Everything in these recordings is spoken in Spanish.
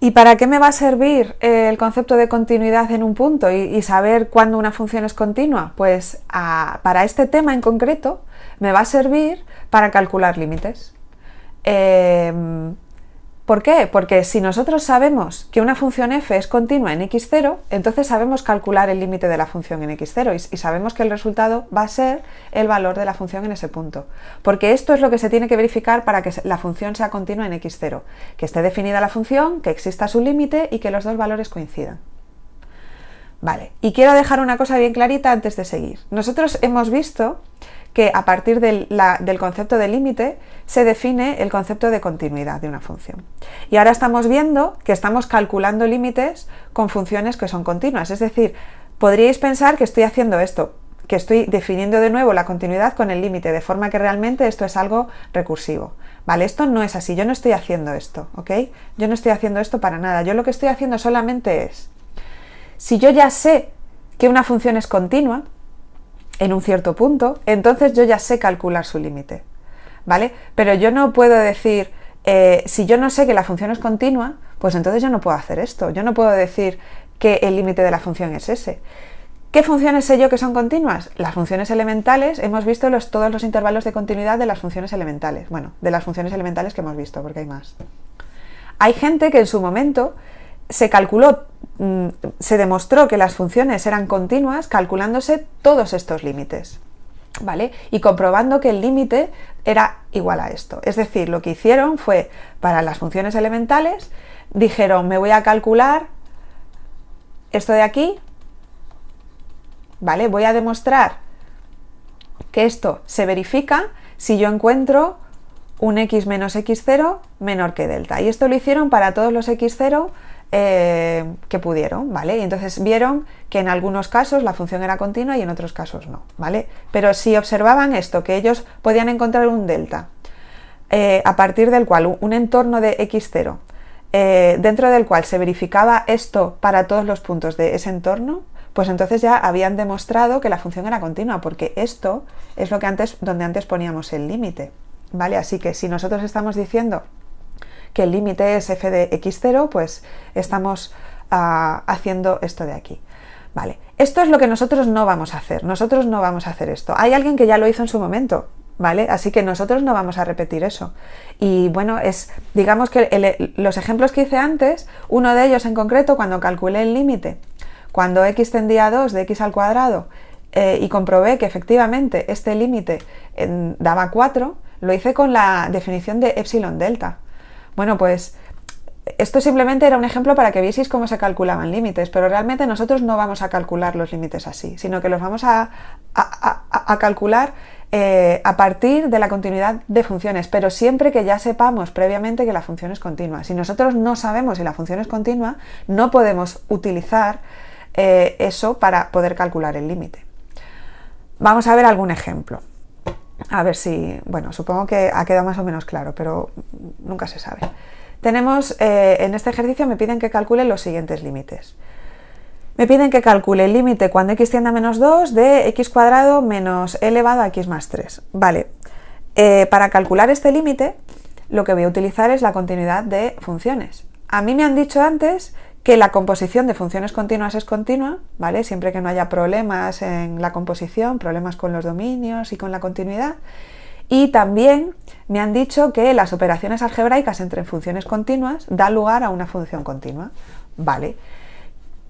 ¿Y para qué me va a servir el concepto de continuidad en un punto y saber cuándo una función es continua? Pues para este tema en concreto me va a servir para calcular límites. ¿Por qué? Porque si nosotros sabemos que una función f es continua en x0, entonces sabemos calcular el límite de la función en x0 y sabemos que el resultado va a ser el valor de la función en ese punto. Porque esto es lo que se tiene que verificar para que la función sea continua en x0, que esté definida la función, que exista su límite y que los dos valores coincidan. Vale, y quiero dejar una cosa bien clarita antes de seguir. Nosotros hemos visto que a partir del concepto de límite se define el concepto de continuidad de una función. Y ahora estamos viendo que estamos calculando límites con funciones que son continuas. Es decir, podríais pensar que estoy haciendo esto, que estoy definiendo de nuevo la continuidad con el límite, de forma que realmente esto es algo recursivo. Vale, esto no es así, yo no estoy haciendo esto, ¿ok? Yo no estoy haciendo esto para nada. Yo lo que estoy haciendo solamente es, si yo ya sé que una función es continua, en un cierto punto, entonces yo ya sé calcular su límite, ¿vale? Pero yo no puedo decir, si yo no sé que la función es continua, pues entonces yo no puedo hacer esto. Yo no puedo decir que el límite de la función es ese. ¿Qué funciones sé yo que son continuas? Las funciones elementales, hemos visto todos los intervalos de continuidad de las funciones elementales. Bueno, de las funciones elementales que hemos visto, porque hay más. Hay gente que en su momento se demostró que las funciones eran continuas calculándose todos estos límites, ¿vale? Y comprobando que el límite era igual a esto. Es decir, lo que hicieron fue, para las funciones elementales, dijeron, me voy a calcular esto de aquí, ¿vale? Voy a demostrar que esto se verifica si yo encuentro un x menos x0 menor que delta. Y esto lo hicieron para todos los x0 que pudieron, ¿vale? Y entonces vieron que en algunos casos la función era continua y en otros casos no, ¿vale? Pero si observaban esto, que ellos podían encontrar un delta a partir del cual un entorno de x0 dentro del cual se verificaba esto para todos los puntos de ese entorno, pues entonces ya habían demostrado que la función era continua, porque esto es lo que donde antes poníamos el límite, ¿vale? Así que si nosotros estamos diciendo que el límite es f de x0, pues estamos haciendo esto de aquí. Vale, esto es lo que nosotros no vamos a hacer. Nosotros no vamos a hacer esto. Hay alguien que ya lo hizo en su momento, ¿vale? Así que nosotros no vamos a repetir eso. Y bueno, digamos que los ejemplos que hice antes, uno de ellos en concreto, cuando calculé el límite, cuando x tendía a 2 de x al cuadrado y comprobé que efectivamente este límite daba 4, lo hice con la definición de epsilon delta. Bueno, pues esto simplemente era un ejemplo para que vieseis cómo se calculaban límites, pero realmente nosotros no vamos a calcular los límites así, sino que los vamos a calcular a partir de la continuidad de funciones, pero siempre que ya sepamos previamente que la función es continua. Si nosotros no sabemos si la función es continua, no podemos utilizar eso para poder calcular el límite. Vamos a ver algún ejemplo. A ver si, bueno, supongo que ha quedado más o menos claro, pero nunca se sabe. Tenemos, en este ejercicio me piden que calcule los siguientes límites. Me piden que calcule el límite cuando x tiende a menos 2 de x cuadrado menos e elevado a x más 3. Vale, para calcular este límite lo que voy a utilizar es la continuidad de funciones. A mí me han dicho antes que la composición de funciones continuas es continua, ¿vale? Siempre que no haya problemas en la composición, problemas con los dominios y con la continuidad. Y también me han dicho que las operaciones algebraicas entre funciones continuas dan lugar a una función continua, ¿vale?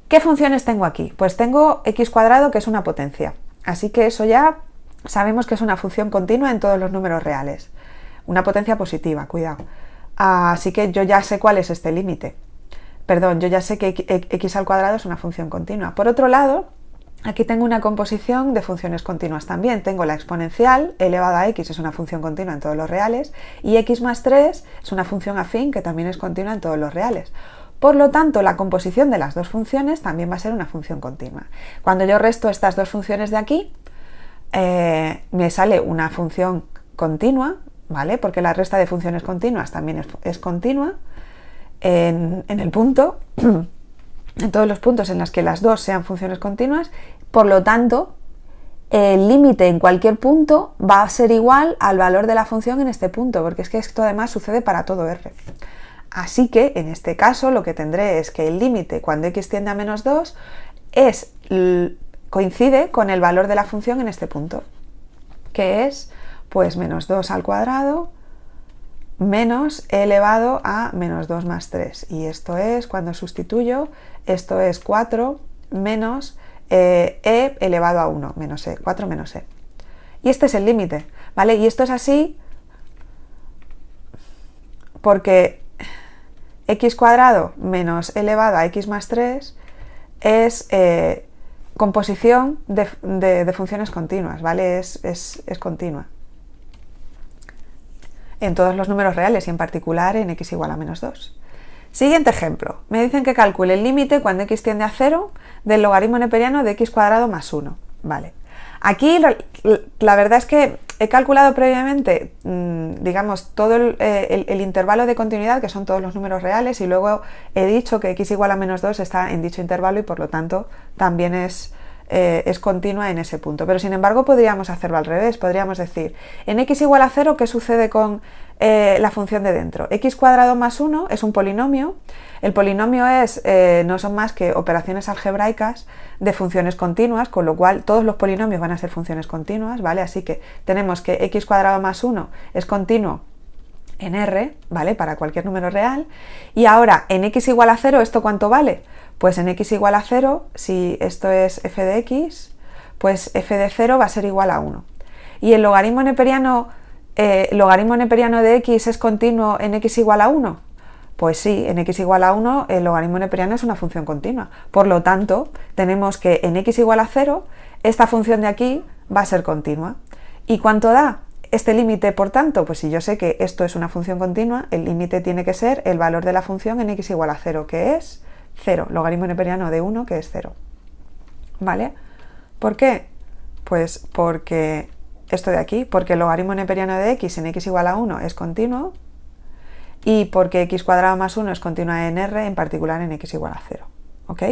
¿Qué funciones tengo aquí? Pues tengo x cuadrado, que es una potencia. Así que eso ya sabemos que es una función continua en todos los números reales. Una potencia positiva, cuidado. Así que yo ya sé cuál es este límite. Perdón, yo ya sé que x al cuadrado es una función continua. Por otro lado, aquí tengo una composición de funciones continuas también. Tengo la exponencial, elevada a x es una función continua en todos los reales, y x más 3 es una función afín que también es continua en todos los reales. Por lo tanto, la composición de las dos funciones también va a ser una función continua. Cuando yo resto estas dos funciones de aquí, me sale una función continua, ¿vale? Porque la resta de funciones continuas también es continua. En el punto, en todos los puntos en los que las dos sean funciones continuas, por lo tanto, el límite en cualquier punto va a ser igual al valor de la función en este punto, porque es que esto además sucede para todo R. Así que en este caso lo que tendré es que el límite cuando x tiende a menos 2 coincide con el valor de la función en este punto, que es pues menos 2 al cuadrado menos e elevado a menos 2 más 3. Y esto es, cuando sustituyo, esto es 4 menos e elevado a 1, menos e, 4 menos e. Y este es el límite, ¿vale? Y esto es así porque x cuadrado menos e elevado a x más 3 es composición de funciones continuas, ¿vale? Es continua en todos los números reales y en particular en x igual a menos 2. Siguiente ejemplo. Me dicen que calcule el límite cuando x tiende a 0 del logaritmo neperiano de x cuadrado más 1. Vale. Aquí la verdad es que he calculado previamente, digamos, todo el intervalo de continuidad, que son todos los números reales, y luego he dicho que x igual a menos 2 está en dicho intervalo y por lo tanto también es continua en ese punto. Pero sin embargo podríamos hacerlo al revés, podríamos decir, en x igual a 0, ¿qué sucede con la función de dentro? X cuadrado más 1 es un polinomio. El polinomio no son más que operaciones algebraicas de funciones continuas, con lo cual todos los polinomios van a ser funciones continuas, ¿vale? Así que tenemos que x cuadrado más 1 es continuo en R, ¿vale? Para cualquier número real. Y ahora, en x igual a 0, ¿esto cuánto vale? Pues en x igual a 0, si esto es f de x, pues f de 0 va a ser igual a 1. Y el logaritmo neperiano de x es continuo en x igual a 1. Pues sí, en x igual a 1 el logaritmo neperiano es una función continua. Por lo tanto, tenemos que en x igual a 0, esta función de aquí va a ser continua. ¿Y cuánto da este límite, por tanto? Pues si yo sé que esto es una función continua, el límite tiene que ser el valor de la función en x igual a 0, que es 0, logaritmo neperiano de 1, que es 0. ¿Vale? ¿Por qué? Pues porque esto de aquí, porque el logaritmo neperiano de x en x igual a 1 es continuo, y porque x cuadrado más 1 es continua en R, en particular en x igual a 0. ¿Ok?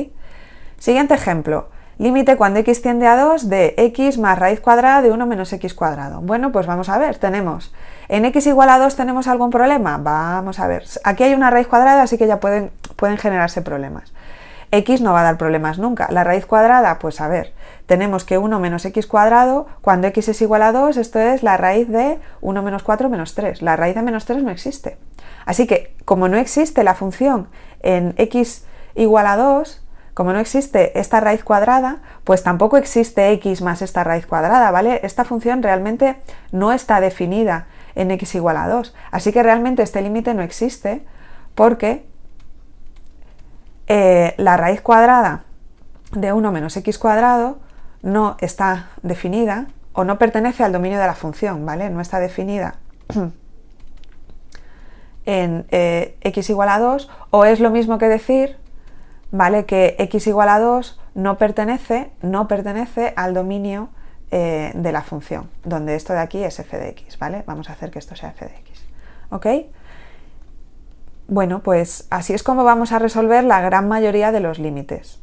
Siguiente ejemplo. Límite cuando x tiende a 2 de x más raíz cuadrada de 1 menos x cuadrado. Bueno, pues vamos a ver, tenemos, en x igual a 2 ¿tenemos algún problema? Vamos a ver, aquí hay una raíz cuadrada, así que ya pueden generarse problemas. X no va a dar problemas nunca. La raíz cuadrada, pues a ver, tenemos que 1 menos x cuadrado, cuando x es igual a 2, esto es la raíz de 1 menos 4 menos 3. La raíz de menos 3 no existe. Así que, como no existe la función en x igual a 2, como no existe esta raíz cuadrada, pues tampoco existe x más esta raíz cuadrada, ¿vale? Esta función realmente no está definida en x igual a 2. Así que realmente este límite no existe porque la raíz cuadrada de 1 menos x cuadrado no está definida o no pertenece al dominio de la función, ¿vale? No está definida en x igual a 2, o es lo mismo que decir, ¿vale?, que x igual a 2 no pertenece al dominio de la función, donde esto de aquí es f de x, ¿vale? Vamos a hacer que esto sea f de x, ¿ok? Bueno, pues así es como vamos a resolver la gran mayoría de los límites.